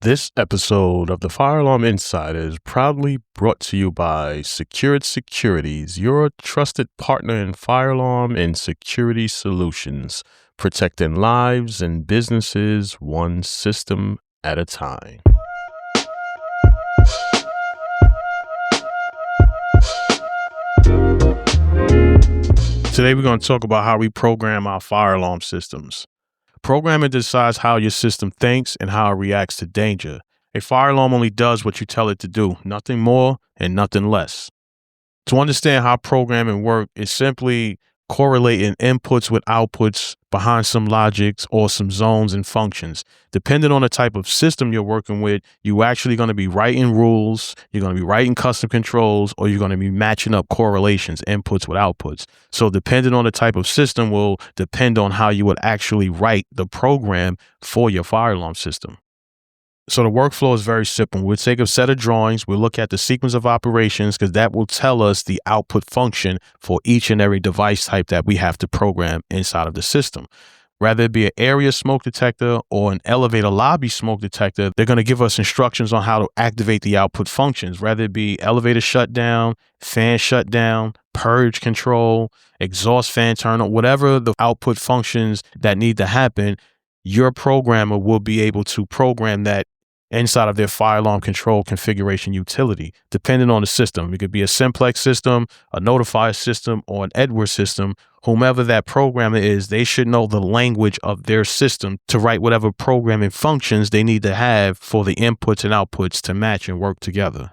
This episode of the Fire Alarm Insider is proudly brought to you by Secured Securities, your trusted partner in fire alarm and security solutions, protecting lives and businesses one system at a time. Today we're going to talk about how we program our fire alarm systems. Programming decides how your system thinks and how it reacts to danger. A fire alarm only does what you tell it to do, nothing more and nothing less. To understand how programming works is simply correlating inputs with outputs behind some logics or some zones and functions. Depending on the type of system you're working with, you're actually going to be writing rules, you're going to be writing custom controls, or you're going to be matching up correlations, inputs with outputs. So depending on the type of system will depend on how you would actually write the program for your fire alarm system. So the workflow is very simple. We'll take a set of drawings. We'll look at the sequence of operations because that will tell us the output function for each and every device type that we have to program inside of the system. Whether it be an area smoke detector or an elevator lobby smoke detector, they're going to give us instructions on how to activate the output functions, whether it be elevator shutdown, fan shutdown, purge control, exhaust fan turn on, whatever the output functions that need to happen. Your programmer will be able to program that inside of their fire alarm control configuration utility, depending on the system. It could be a simplex system, a notifier system, or an Edwards system. Whomever that programmer is, they should know the language of their system to write whatever programming functions they need to have for the inputs and outputs to match and work together.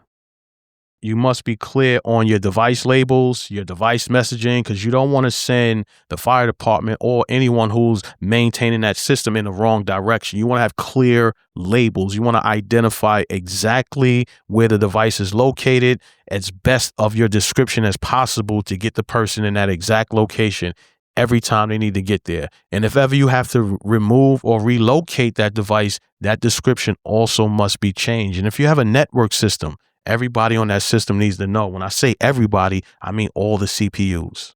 You must be clear on your device labels, your device messaging, because you don't want to send the fire department or anyone who's maintaining that system in the wrong direction. You want to have clear labels. You want to identify exactly where the device is located as best of your description as possible to get the person in that exact location every time they need to get there. And if ever you have to remove or relocate that device, that description also must be changed. And if you have a network system, everybody on that system needs to know. When I say everybody, I mean all the CPUs.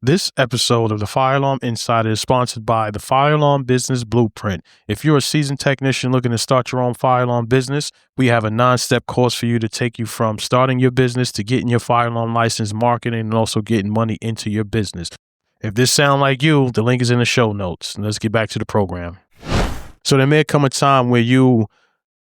This episode of the Fire Alarm Insider is sponsored by the Fire Alarm Business Blueprint. If you're a seasoned technician looking to start your own fire alarm business, we have a 9-step course for you to take you from starting your business to getting your fire alarm license, marketing, and also getting money into your business. If this sounds like you, the link is in the show notes. Let's get back to the program. So there may come a time where you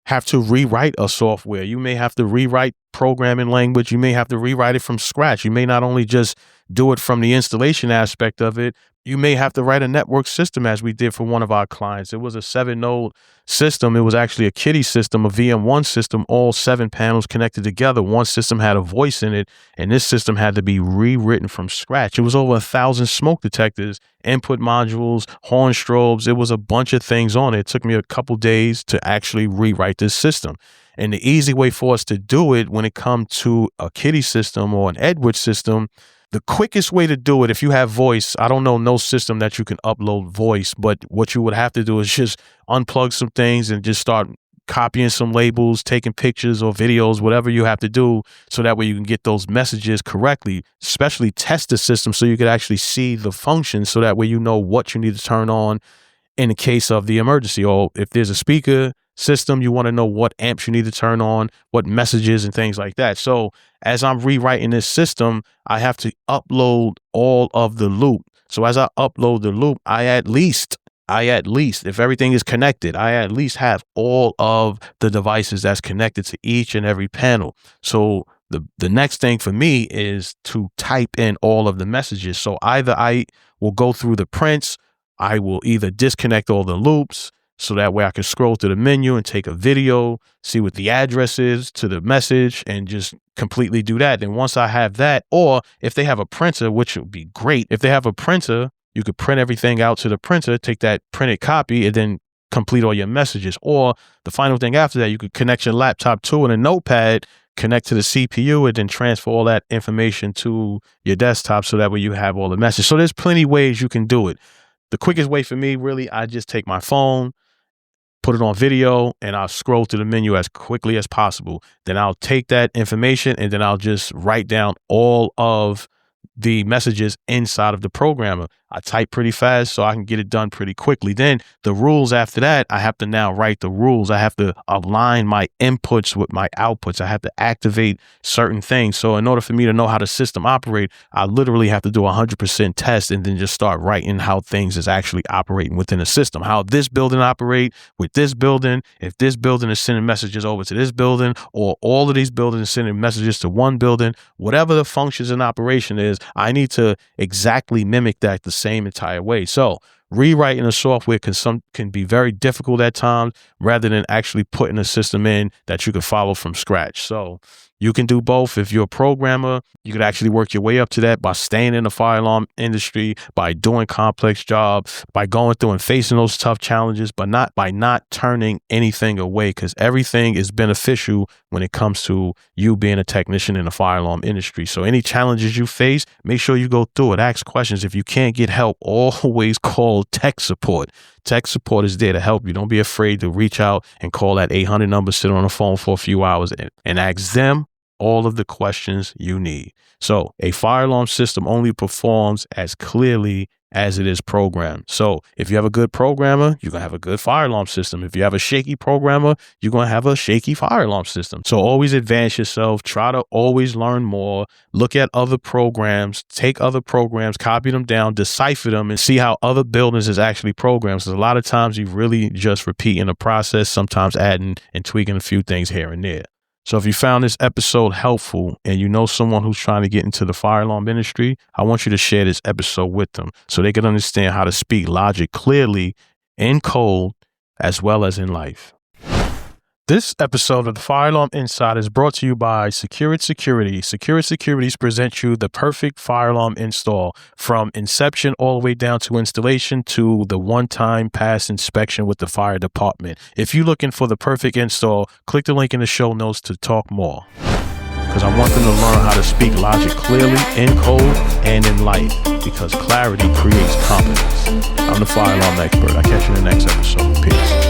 have to rewrite a software. You may have to rewrite programming language. You may have to rewrite it from scratch. You may not only just do it from the installation aspect of it, you may have to write a network system as we did for one of our clients. It was a 7-node system. It was actually a kiddie system, a VM1 system, all 7 panels connected together. One system had a voice in it, and this system had to be rewritten from scratch. It was over 1,000 smoke detectors, input modules, horn strobes. It was a bunch of things on it. It took me a couple days to actually rewrite this system. And the easy way for us to do it when it comes to a kiddie system or an Edwards system, the quickest way to do it, if you have voice, I don't know no system that you can upload voice, but what you would have to do is just unplug some things and just start copying some labels, taking pictures or videos, whatever you have to do, so that way you can get those messages correctly, especially test the system so you could actually see the functions, so that way you know what you need to turn on in the case of the emergency. Or if there's a speaker system, you want to know what amps you need to turn on, what messages and things like that. So as I'm rewriting this system, I have to upload all of the loop. So as I upload the loop, I at least, if everything is connected, I at least have all of the devices that's connected to each and every panel. So the next thing for me is to type in all of the messages. So either I will go through the prints, I will either disconnect all the loops, so that way I can scroll through the menu and take a video, see what the address is to the message, and just completely do that. And once I have that, or if they have a printer, which would be great, if they have a printer, you could print everything out to the printer, take that printed copy, and then complete all your messages. Or the final thing after that, you could connect your laptop to it, and a notepad, connect to the CPU, and then transfer all that information to your desktop, so that way you have all the messages. So there's plenty of ways you can do it. The quickest way for me, really, I just take my phone, put it on video, and I'll scroll through the menu as quickly as possible. Then I'll take that information and then I'll just write down all of the messages inside of the programmer. I type pretty fast so I can get it done pretty quickly. Then the rules after that, I have to now write the rules. I have to align my inputs with my outputs. I have to activate certain things. So in order for me to know how the system operates, I literally have to do 100% test and then just start writing how things is actually operating within the system. How this building operate with this building, if this building is sending messages over to this building, or all of these buildings are sending messages to one building, whatever the functions in operation is, I need to exactly mimic that the same entire way. So rewriting the software can be very difficult at times, rather than actually putting a system in that you can follow from scratch. So you can do both. If you're a programmer, you could actually work your way up to that by staying in the fire alarm industry, by doing complex jobs, by going through and facing those tough challenges, but not by not turning anything away, because everything is beneficial when it comes to you being a technician in the fire alarm industry. So any challenges you face, make sure you go through it. Ask questions. If you can't get help, always call tech support. Tech support is there to help you. Don't be afraid to reach out and call that 800 number, sit on the phone for a few hours and ask them all of the questions you need. So a fire alarm system only performs as clearly as it is programmed. So if you have a good programmer, you're going to have a good fire alarm system. If you have a shaky programmer, you're going to have a shaky fire alarm system. So always advance yourself. Try to always learn more. Look at other programs, take other programs, copy them down, decipher them, and see how other buildings is actually programmed. So a lot of times you really just repeating the process, sometimes adding and tweaking a few things here and there. So if you found this episode helpful and you know someone who's trying to get into the fire alarm industry, I want you to share this episode with them so they can understand how to speak logic clearly in code as well as in life. This episode of the Fire Alarm Insight is brought to you by Secured Security. Secured Securities presents you the perfect fire alarm install, from inception all the way down to installation to the one-time pass inspection with the fire department. If you're looking for the perfect install, click the link in the show notes to talk more, because I want them to learn how to speak logic clearly in code and in life, because clarity creates confidence. I'm the fire alarm expert. I'll catch you in the next episode. Peace.